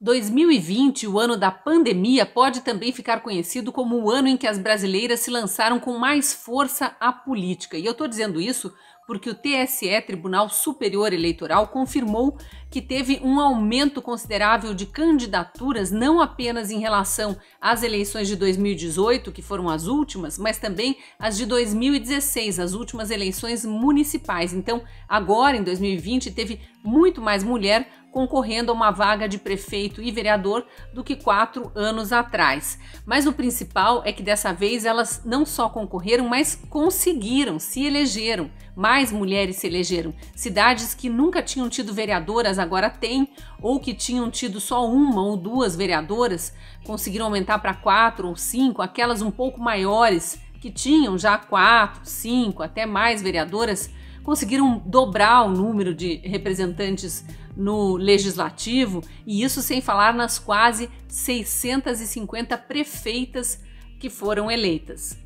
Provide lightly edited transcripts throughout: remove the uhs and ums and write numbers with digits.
2020, o ano da pandemia, pode também ficar conhecido como o ano em que as brasileiras se lançaram com mais força à política. E eu estou dizendo isso porque o TSE, Tribunal Superior Eleitoral, confirmou que teve um aumento considerável de candidaturas, não apenas em relação às eleições de 2018, que foram as últimas, mas também as de 2016, as últimas eleições municipais. Então, agora, em 2020, teve muito mais mulher concorrendo a uma vaga de prefeito e vereador do que 4 anos atrás. Mas o principal é que dessa vez elas não só concorreram, mas conseguiram, se elegeram. Mais mulheres se elegeram. Cidades que nunca tinham tido vereadoras agora têm, ou que tinham tido só 1 ou 2 vereadoras, conseguiram aumentar para 4 ou 5, aquelas um pouco maiores que tinham já 4, 5, até mais vereadoras, conseguiram dobrar o número de representantes no legislativo, e isso sem falar nas quase 650 prefeitas que foram eleitas.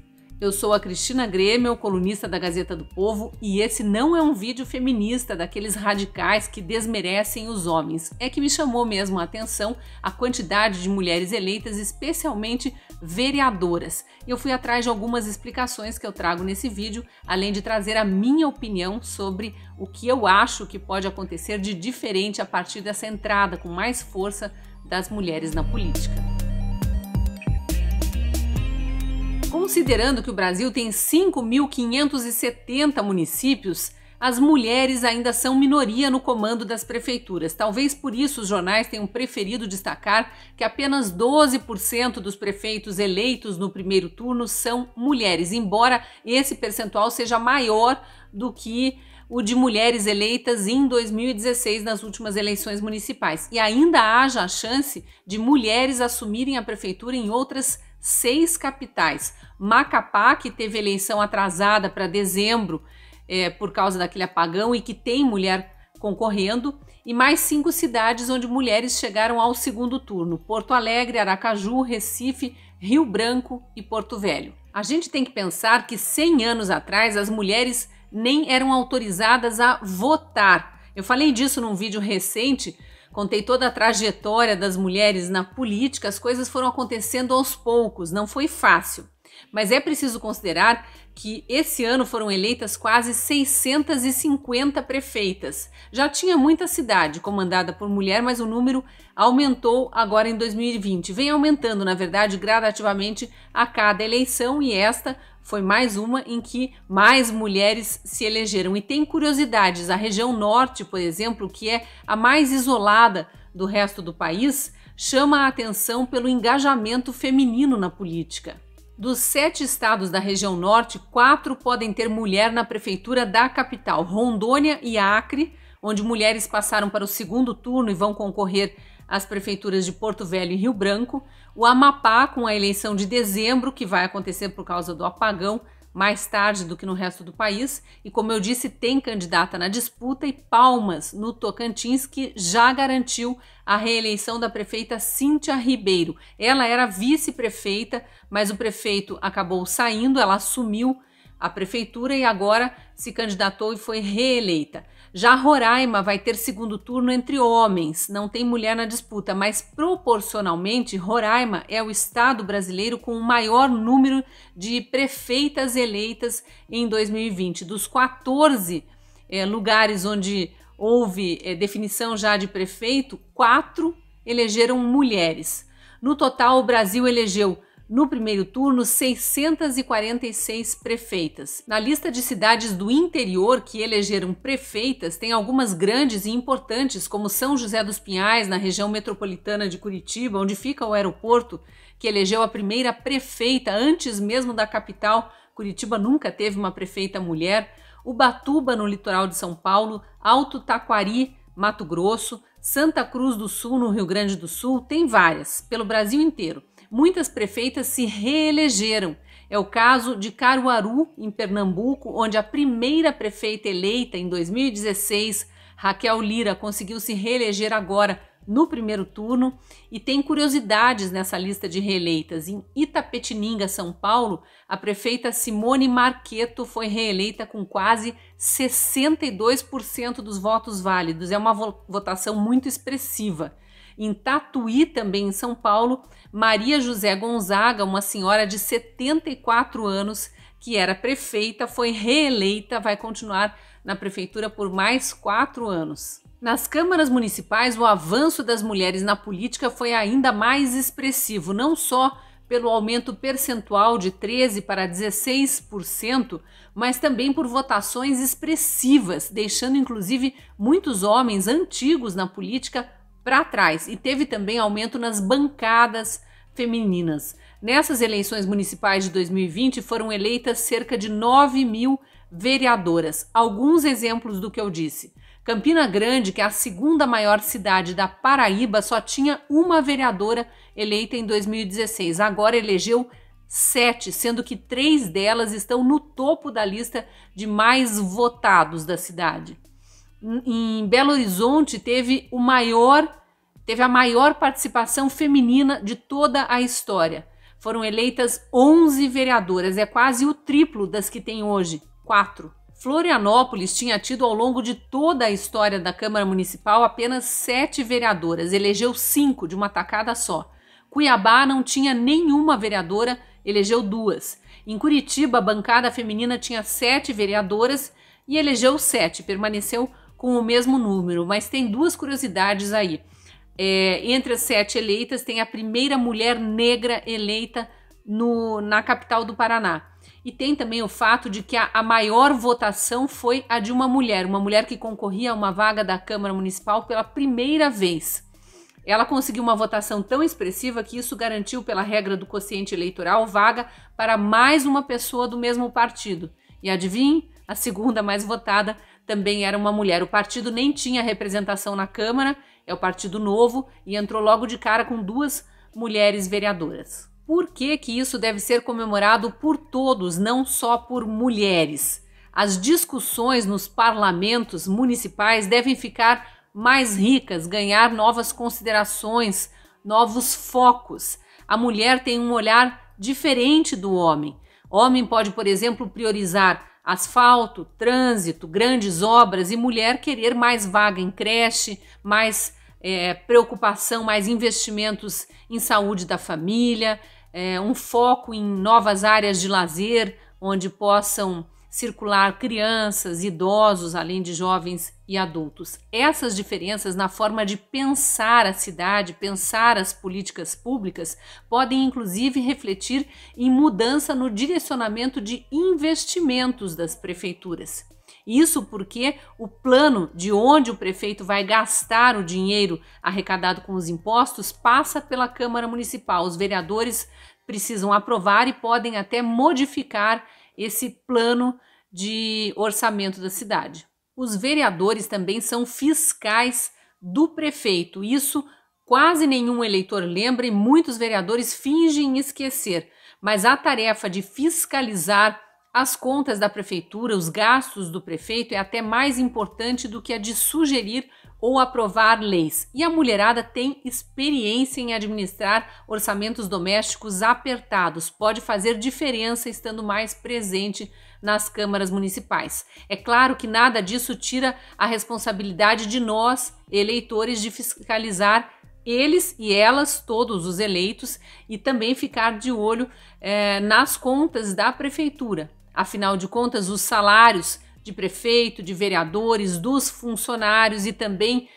Eu sou a Cristina Grêmio, colunista da Gazeta do Povo, e esse não é um vídeo feminista daqueles radicais que desmerecem os homens. É que me chamou mesmo a atenção a quantidade de mulheres eleitas, especialmente vereadoras. Eu fui atrás de algumas explicações que eu trago nesse vídeo, além de trazer a minha opinião sobre o que eu acho que pode acontecer de diferente a partir dessa entrada com mais força das mulheres na política. Considerando que o Brasil tem 5.570 municípios, as mulheres ainda são minoria no comando das prefeituras. Talvez por isso os jornais tenham preferido destacar que apenas 12% dos prefeitos eleitos no primeiro turno são mulheres, embora esse percentual seja maior do que o de mulheres eleitas em 2016 nas últimas eleições municipais. E ainda haja a chance de mulheres assumirem a prefeitura em outras 6 capitais. Macapá, que teve eleição atrasada para dezembro por causa daquele apagão e que tem mulher concorrendo, e mais 5 cidades onde mulheres chegaram ao segundo turno: Porto Alegre, Aracaju, Recife, Rio Branco e Porto Velho. A gente tem que pensar que 100 anos atrás as mulheres nem eram autorizadas a votar. Eu falei disso num vídeo recente. Contei toda a trajetória das mulheres na política, as coisas foram acontecendo aos poucos, não foi fácil. Mas é preciso considerar que esse ano foram eleitas quase 650 prefeitas. Já tinha muita cidade comandada por mulher, mas o número aumentou agora em 2020. Vem aumentando, na verdade, gradativamente a cada eleição, e esta foi mais uma em que mais mulheres se elegeram. E tem curiosidades: a região norte, por exemplo, que é a mais isolada do resto do país, chama a atenção pelo engajamento feminino na política. Dos 7 estados da região norte, 4 podem ter mulher na prefeitura da capital: Rondônia e Acre, onde mulheres passaram para o segundo turno e vão concorrer às prefeituras de Porto Velho e Rio Branco; o Amapá, com a eleição de dezembro, que vai acontecer por causa do apagão mais tarde do que no resto do país, e como eu disse, tem candidata na disputa; e Palmas, no Tocantins, que já garantiu a reeleição da prefeita Cíntia Ribeiro. Ela era vice-prefeita, mas o prefeito acabou saindo, ela assumiu a prefeitura e agora se candidatou e foi reeleita. Já Roraima vai ter segundo turno entre homens, não tem mulher na disputa, mas proporcionalmente Roraima é o estado brasileiro com o maior número de prefeitas eleitas em 2020. Dos 14 lugares onde houve definição já de prefeito, 4 elegeram mulheres. No total, o Brasil elegeu no primeiro turno 646 prefeitas. Na lista de cidades do interior que elegeram prefeitas, tem algumas grandes e importantes, como São José dos Pinhais, na região metropolitana de Curitiba, onde fica o aeroporto, que elegeu a primeira prefeita antes mesmo da capital. Curitiba nunca teve uma prefeita mulher. Ubatuba, no litoral de São Paulo, Alto Taquari, Mato Grosso, Santa Cruz do Sul, no Rio Grande do Sul, tem várias, pelo Brasil inteiro. Muitas prefeitas se reelegeram. É o caso de Caruaru, em Pernambuco, onde a primeira prefeita eleita em 2016, Raquel Lira, conseguiu se reeleger agora no primeiro turno. E tem curiosidades nessa lista de reeleitas. Em Itapetininga, São Paulo, a prefeita Simone Marqueto foi reeleita com quase 62% dos votos válidos. É uma votação muito expressiva. Em Tatuí, também em São Paulo, Maria José Gonzaga, uma senhora de 74 anos, que era prefeita, foi reeleita, vai continuar na prefeitura por mais 4 anos. Nas câmaras municipais, o avanço das mulheres na política foi ainda mais expressivo, não só pelo aumento percentual de 13% para 16%, mas também por votações expressivas, deixando inclusive muitos homens antigos na política para trás. E teve também aumento nas bancadas femininas. Nessas eleições municipais de 2020 foram eleitas cerca de 9.000 vereadoras. Alguns exemplos do que eu disse. Campina Grande, que é a segunda maior cidade da Paraíba, só tinha uma vereadora eleita em 2016. Agora elegeu 7, sendo que 3 delas estão no topo da lista de mais votados da cidade. Em Belo Horizonte teve a maior participação feminina de toda a história. Foram eleitas 11 vereadoras, é quase o triplo das que tem hoje, 4. Florianópolis tinha tido ao longo de toda a história da Câmara Municipal apenas 7 vereadoras, elegeu 5 de uma tacada só. Cuiabá não tinha nenhuma vereadora, elegeu 2. Em Curitiba, a bancada feminina tinha 7 vereadoras e elegeu 7, permaneceu com o mesmo número, mas tem 2 curiosidades aí. Entre as 7 eleitas, tem a primeira mulher negra eleita na capital do Paraná. E tem também o fato de que a maior votação foi a de uma mulher que concorria a uma vaga da Câmara Municipal pela primeira vez. Ela conseguiu uma votação tão expressiva que isso garantiu, pela regra do quociente eleitoral, vaga para mais uma pessoa do mesmo partido. E adivinhe, a segunda mais votada também era uma mulher. O partido nem tinha representação na Câmara, é o Partido Novo, e entrou logo de cara com 2 mulheres vereadoras. Por que isso deve ser comemorado por todos, não só por mulheres? As discussões nos parlamentos municipais devem ficar mais ricas, ganhar novas considerações, novos focos. A mulher tem um olhar diferente do homem. O homem pode, por exemplo, priorizar asfalto, trânsito, grandes obras, e mulher querer mais vaga em creche, mais preocupação, mais investimentos em saúde da família, um foco em novas áreas de lazer, onde possam circular crianças, idosos, além de jovens e adultos. Essas diferenças na forma de pensar a cidade, pensar as políticas públicas, podem inclusive refletir em mudança no direcionamento de investimentos das prefeituras. Isso porque o plano de onde o prefeito vai gastar o dinheiro arrecadado com os impostos passa pela Câmara Municipal. Os vereadores precisam aprovar e podem até modificar esse plano de orçamento da cidade. Os vereadores também são fiscais do prefeito. Isso quase nenhum eleitor lembra e muitos vereadores fingem esquecer. Mas a tarefa de fiscalizar as contas da prefeitura, os gastos do prefeito, é até mais importante do que a de sugerir ou aprovar leis. E a mulherada tem experiência em administrar orçamentos domésticos apertados. Pode fazer diferença estando mais presente nas câmaras municipais. É claro que nada disso tira a responsabilidade de nós, eleitores, de fiscalizar eles e elas, todos os eleitos, e também ficar de olho nas contas da prefeitura. Afinal de contas, os salários de prefeito, de vereadores, dos funcionários e também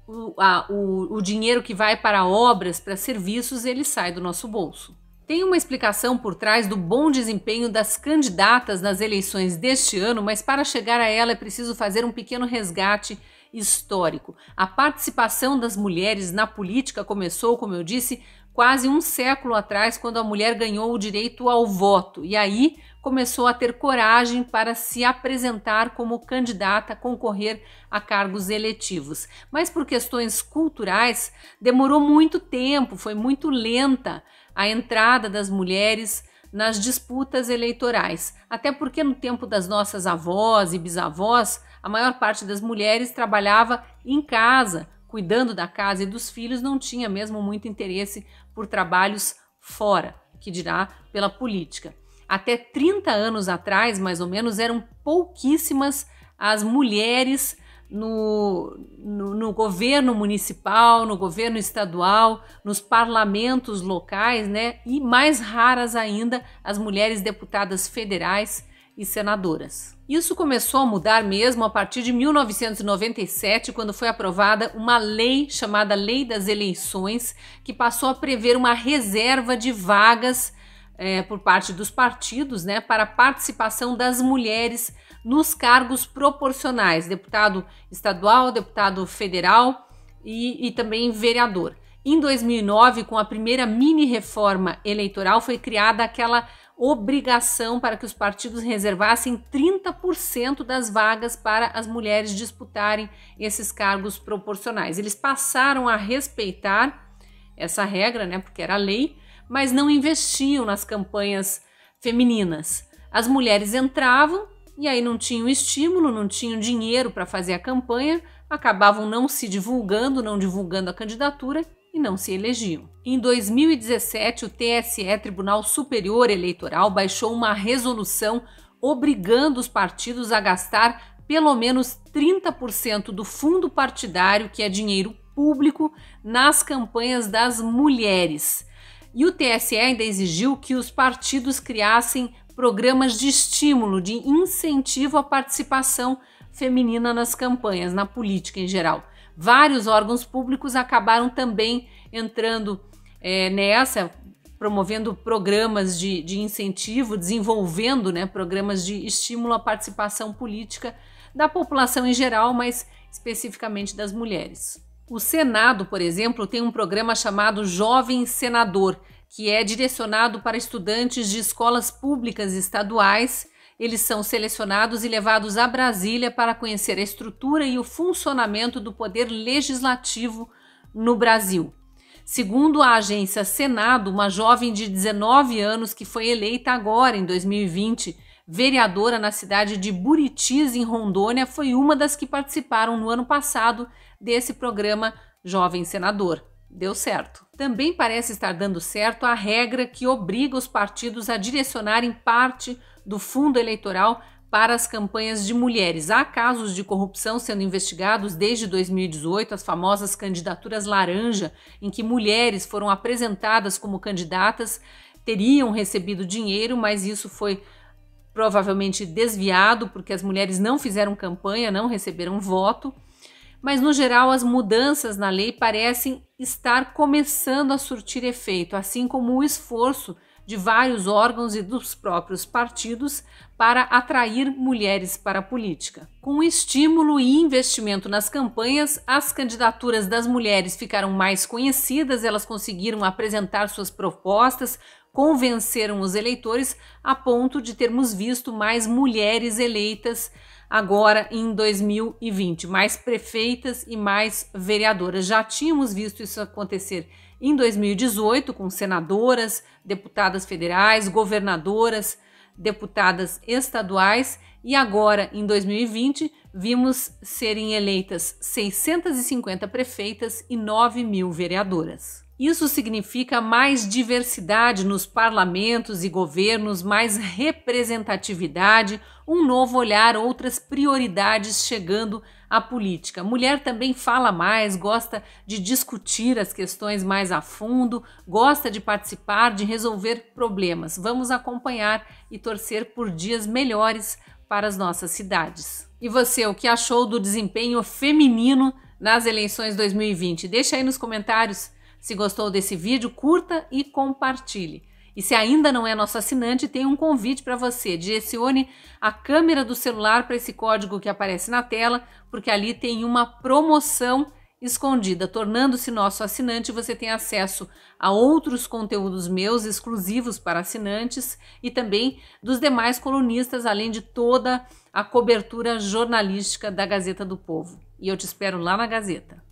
o dinheiro que vai para obras, para serviços, ele sai do nosso bolso. Tem uma explicação por trás do bom desempenho das candidatas nas eleições deste ano, mas para chegar a ela é preciso fazer um pequeno resgate histórico. A participação das mulheres na política começou, como eu disse, quase um século atrás, quando a mulher ganhou o direito ao voto, e aí começou a ter coragem para se apresentar como candidata a concorrer a cargos eletivos. Mas por questões culturais, demorou muito tempo, foi muito lenta a entrada das mulheres nas disputas eleitorais. Até porque no tempo das nossas avós e bisavós, a maior parte das mulheres trabalhava em casa, cuidando da casa e dos filhos, não tinha mesmo muito interesse por trabalhos fora, que dirá pela política. Até 30 anos atrás, mais ou menos, eram pouquíssimas as mulheres no governo municipal, no governo estadual, nos parlamentos locais, né? E mais raras ainda, as mulheres deputadas federais e senadoras. Isso começou a mudar mesmo a partir de 1997, quando foi aprovada uma lei chamada Lei das Eleições, que passou a prever uma reserva de vagas por parte dos partidos, né, para a participação das mulheres nos cargos proporcionais, deputado estadual, deputado federal e também vereador. Em 2009, com a primeira mini-reforma eleitoral, foi criada aquela obrigação para que os partidos reservassem 30% das vagas para as mulheres disputarem esses cargos proporcionais. Eles passaram a respeitar essa regra, né, porque era lei, mas não investiam nas campanhas femininas. As mulheres entravam e aí não tinham estímulo, não tinham dinheiro para fazer a campanha, acabavam não se divulgando, não divulgando a candidatura e não se elegiam. Em 2017, o TSE, Tribunal Superior Eleitoral, baixou uma resolução obrigando os partidos a gastar pelo menos 30% do fundo partidário, que é dinheiro público, nas campanhas das mulheres. E o TSE ainda exigiu que os partidos criassem programas de estímulo, de incentivo à participação feminina nas campanhas, na política em geral. Vários órgãos públicos acabaram também entrando nessa, promovendo programas de incentivo, desenvolvendo, né, programas de estímulo à participação política da população em geral, mas especificamente das mulheres. O Senado, por exemplo, tem um programa chamado Jovem Senador, que é direcionado para estudantes de escolas públicas estaduais. Eles são selecionados e levados a Brasília para conhecer a estrutura e o funcionamento do poder legislativo no Brasil. Segundo a agência Senado, uma jovem de 19 anos que foi eleita agora, em 2020, vereadora na cidade de Buritis, em Rondônia, foi uma das que participaram no ano passado desse programa Jovem Senador. Deu certo. Também parece estar dando certo a regra que obriga os partidos a direcionarem parte do fundo eleitoral para as campanhas de mulheres. Há casos de corrupção sendo investigados desde 2018, as famosas candidaturas laranja, em que mulheres foram apresentadas como candidatas, teriam recebido dinheiro, mas isso foi provavelmente desviado porque as mulheres não fizeram campanha, não receberam voto. Mas, no geral, as mudanças na lei parecem estar começando a surtir efeito, assim como o esforço de vários órgãos e dos próprios partidos para atrair mulheres para a política. Com estímulo e investimento nas campanhas, as candidaturas das mulheres ficaram mais conhecidas, elas conseguiram apresentar suas propostas, convenceram os eleitores a ponto de termos visto mais mulheres eleitas agora em 2020, mais prefeitas e mais vereadoras. Já tínhamos visto isso acontecer em 2018 com senadoras, deputadas federais, governadoras, deputadas estaduais e agora em 2020 vimos serem eleitas 650 prefeitas e 9.000 vereadoras. Isso significa mais diversidade nos parlamentos e governos, mais representatividade, um novo olhar, outras prioridades chegando à política. A mulher também fala mais, gosta de discutir as questões mais a fundo, gosta de participar, de resolver problemas. Vamos acompanhar e torcer por dias melhores para as nossas cidades. E você, o que achou do desempenho feminino nas eleições 2020? Deixa aí nos comentários. Se gostou desse vídeo, curta e compartilhe. E se ainda não é nosso assinante, tem um convite para você. Direcione a câmera do celular para esse código que aparece na tela, porque ali tem uma promoção escondida. Tornando-se nosso assinante, você tem acesso a outros conteúdos meus exclusivos para assinantes e também dos demais colunistas, além de toda a cobertura jornalística da Gazeta do Povo. E eu te espero lá na Gazeta.